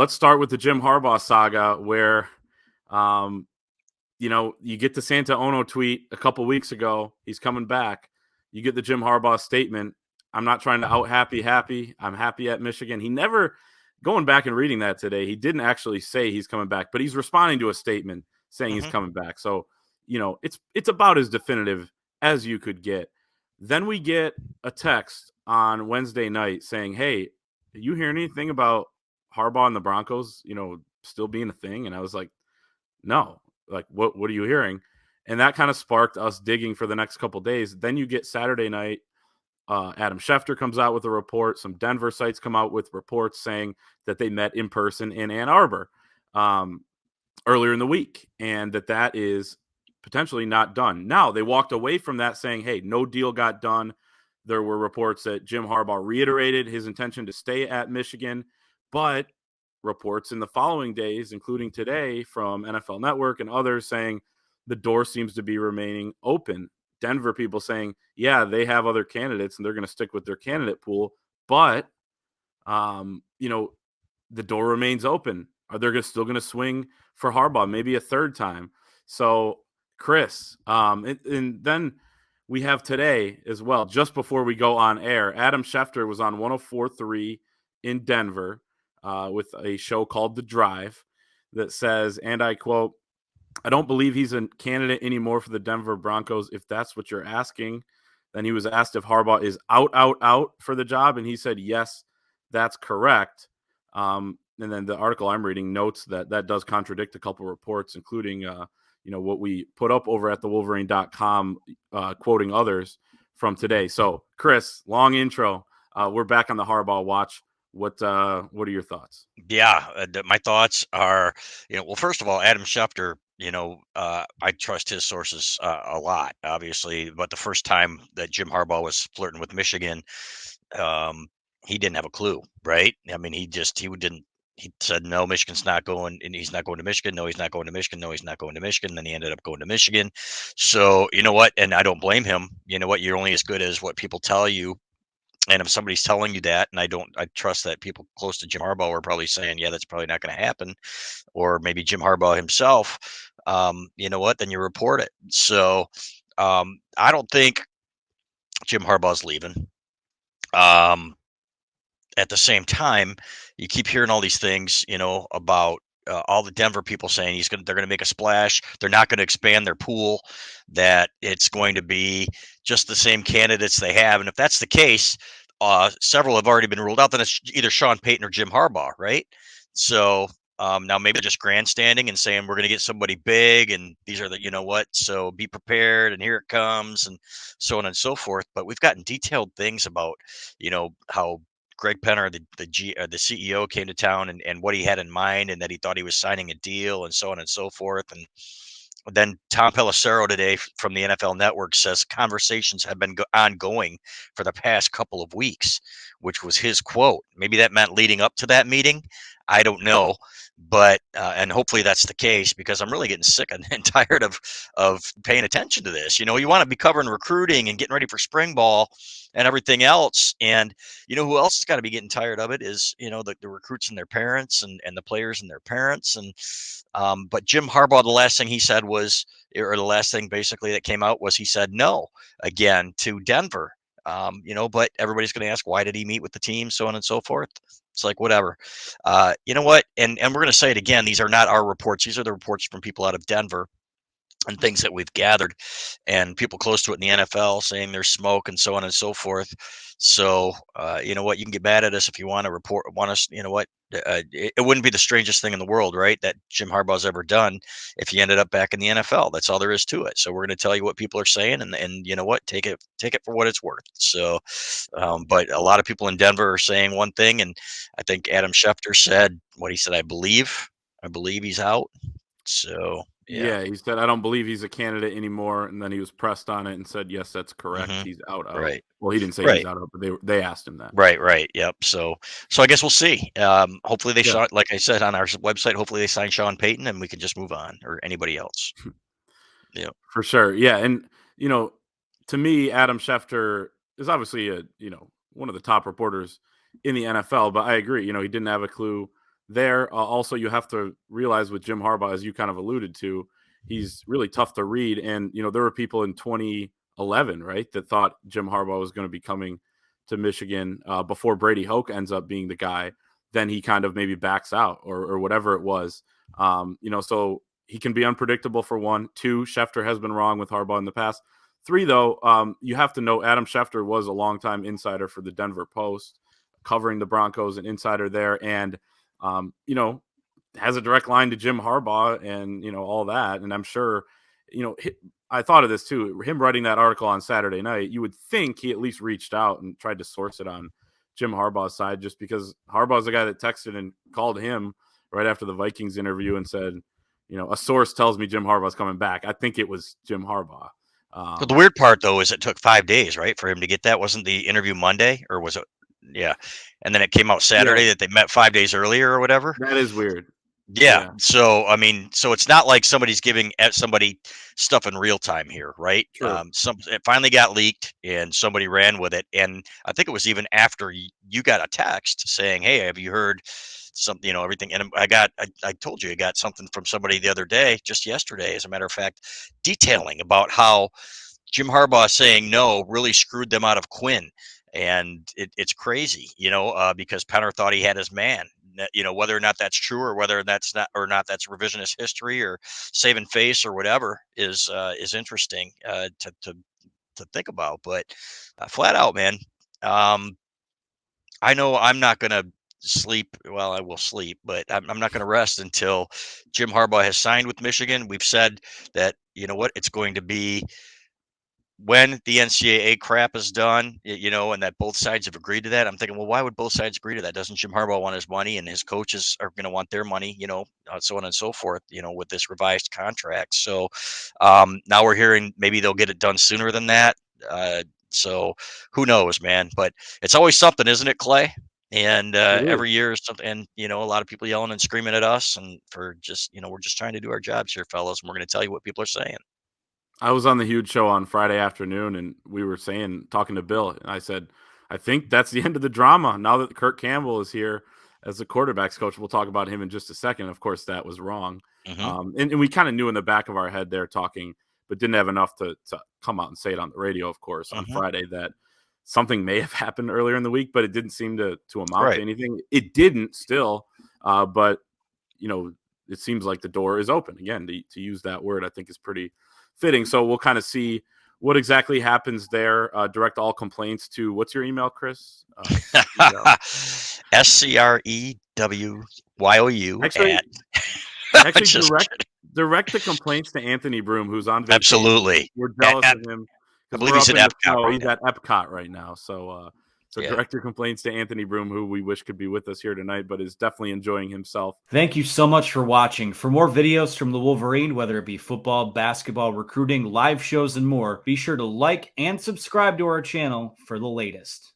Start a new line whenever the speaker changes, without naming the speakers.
let's start with the Jim Harbaugh saga where, um, you get the Santa Ono tweet a couple weeks ago. He's coming back. You get the Jim Harbaugh statement. I'm not trying to out happy. I'm happy at Michigan. He never, going back and reading that today, he didn't actually say he's coming back, but he's responding to a statement saying he's coming back. So, it's about as definitive as you could get. Then we get a text on Wednesday night saying, "Hey, did you hear anything about Harbaugh and the Broncos, still being a thing?" And I was like, "No." Like, what are you hearing? And that kind of sparked us digging for the next couple days. Then you get Saturday night. Adam Schefter comes out with a report. Some Denver sites come out with reports saying that they met in person in Ann Arbor earlier in the week, and that is potentially not done. Now, they walked away from that saying, hey, no deal got done. There were reports that Jim Harbaugh reiterated his intention to stay at Michigan, but reports in the following days, including today from NFL Network and others, saying the door seems to be remaining open. Denver people saying, yeah, they have other candidates and they're going to stick with their candidate pool, but the door remains open. Are they still going to swing for Harbaugh maybe a third time? So, Chris, and then we have today as well, just before we go on air, Adam Schefter was on 104.3 in Denver with a show called The Drive that says, and I quote, "I don't believe he's a candidate anymore for the Denver Broncos. If that's what you're asking." Then he was asked if Harbaugh is out for the job, and he said, yes, that's correct. And then the article I'm reading notes that does contradict a couple reports, including, what we put up over at thewolverine.com, quoting others from today. So, Chris, long intro. We're back on the Harbaugh watch. What are your thoughts?
Yeah, my thoughts are, well, first of all, Adam Schefter, I trust his sources a lot, obviously. But the first time that Jim Harbaugh was flirting with Michigan, he didn't have a clue, right? I mean, he said, no, Michigan's not going, and he's not going to Michigan. No, he's not going to Michigan. No, he's not going to Michigan. Then he ended up going to Michigan. So, you know what? And I don't blame him. You know what? You're only as good as what people tell you. And if somebody's telling you that, and I trust that people close to Jim Harbaugh are probably saying, yeah, that's probably not going to happen, or maybe Jim Harbaugh himself, you know what? Then you report it. So I don't think Jim Harbaugh's leaving. At the same time, you keep hearing all these things, about all the Denver people saying they're going to make a splash. They're not going to expand their pool. That it's going to be just the same candidates they have. And if that's the case, several have already been ruled out. Then it's either Sean Payton or Jim Harbaugh, right? So now maybe they're just grandstanding and saying we're going to get somebody big, and these are the, so be prepared, and here it comes, and so on and so forth. But we've gotten detailed things about, how Greg Penner, the CEO, came to town and what he had in mind, and that he thought he was signing a deal, and so on and so forth. And then Tom Pelissero today from the NFL Network says conversations have been ongoing for the past couple of weeks, which was his quote. Maybe that meant leading up to that meeting. I don't know, but and hopefully that's the case, because I'm really getting sick and tired of paying attention to this. You want to be covering recruiting and getting ready for spring ball and everything else. And who else has got to be getting tired of it is the recruits and their parents, and the players and their parents. And but Jim Harbaugh, the last thing he said was, or the last thing basically that came out was, he said no again to Denver. But everybody's going to ask, why did he meet with the team, so on and so forth. It's like, whatever. You know what? And we're going to say it again. These are not our reports. These are the reports from people out of Denver and things that we've gathered, and people close to it in the NFL saying there's smoke and so on and so forth. So, you know what? You can get mad at us if you want to want us, it wouldn't be the strangest thing in the world, right? That Jim Harbaugh's ever done if he ended up back in the NFL. That's all there is to it. So we're going to tell you what people are saying, and you know what? Take it for what it's worth. So, but a lot of people in Denver are saying one thing, and I think Adam Schefter said what he said. I believe he's out. So, yeah.
Yeah, he said, I don't believe he's a candidate anymore. And then he was pressed on it and said, yes, that's correct.
Mm-hmm.
He's out.
Right.
Well, he didn't say he's
Right.
out, but they asked him that.
Right. Yep. So I guess we'll see. Hopefully they
Yeah,
shot, like I said on our website, hopefully they sign Sean Payton and we can just move on, or anybody else. Yeah.
for sure. Yeah. And, to me, Adam Schefter is obviously one of the top reporters in the NFL, but I agree. He didn't have a clue there. Also, you have to realize with Jim Harbaugh, as you kind of alluded to, he's really tough to read. And, there were people in 2011, right, that thought Jim Harbaugh was going to be coming to Michigan before Brady Hoke ends up being the guy. Then he kind of maybe backs out or whatever it was. So he can be unpredictable for one. Two, Schefter has been wrong with Harbaugh in the past. Three, though, you have to know Adam Schefter was a longtime insider for the Denver Post, covering the Broncos, an insider there, and has a direct line to Jim Harbaugh and all that. And I'm sure, I thought of this too. Him writing that article on Saturday night, you would think he at least reached out and tried to source it on Jim Harbaugh's side, just because Harbaugh's the guy that texted and called him right after the Vikings interview and said, a source tells me Jim Harbaugh's coming back. I think it was Jim Harbaugh.
But the weird part, though, is it took 5 days, right, for him to get that. Wasn't the interview Monday, or was it? Yeah, and then it came out Saturday that they met 5 days earlier or whatever.
That is weird.
Yeah. So I mean, so it's not like somebody's giving somebody stuff in real time here, right? It finally got leaked and somebody ran with it, and I think it was even after you got a text saying, "Hey, have you heard something?" Everything. And I told you I got something from somebody the other day, just yesterday, as a matter of fact, detailing about how Jim Harbaugh saying no really screwed them out of Quinn. And it's crazy, because Penner thought he had his man. Whether or not that's true or whether that's that's revisionist history or saving face or whatever is interesting to think about. But flat out, man, I know I'm not going to sleep. Well, I will sleep, but I'm not going to rest until Jim Harbaugh has signed with Michigan. We've said that, it's going to be when the NCAA crap is done, and that both sides have agreed to that. I'm thinking, well, why would both sides agree to that? Doesn't Jim Harbaugh want his money, and his coaches are going to want their money, so on and so forth, with this revised contract. So now we're hearing maybe they'll get it done sooner than that. So who knows, man? But it's always something, isn't it, Clay? And every year is something, and a lot of people yelling and screaming at us, and for just, we're just trying to do our jobs here, fellas, and we're going to tell you what people are saying.
I was on the Huge Show on Friday afternoon, and we were talking to Bill, and I said, I think that's the end of the drama. Now that Kirk Campbell is here as the quarterback's coach, we'll talk about him in just a second. Of course, that was wrong.
Mm-hmm.
And we kind of knew in the back of our head there talking, but didn't have enough to come out and say it on the radio, of course, on Friday, that something may have happened earlier in the week, but it didn't seem to amount to anything. It didn't still, but, it seems like the door is open. Again, to use that word, I think is pretty fitting. So we'll kind of see what exactly happens there. Direct all complaints to, what's your email, Chris?
SCREWYOU
Actually direct the complaints to Anthony Broom, who's on vacation.
Absolutely.
We're jealous of him.
I believe he's at Epcot.
He's at Epcot right now. So direct your complaints to Anthony Broom, who we wish could be with us here tonight, but is definitely enjoying himself.
Thank you so much for watching. For more videos from the Wolverine, whether it be football, basketball, recruiting, live shows, and more, be sure to like and subscribe to our channel for the latest.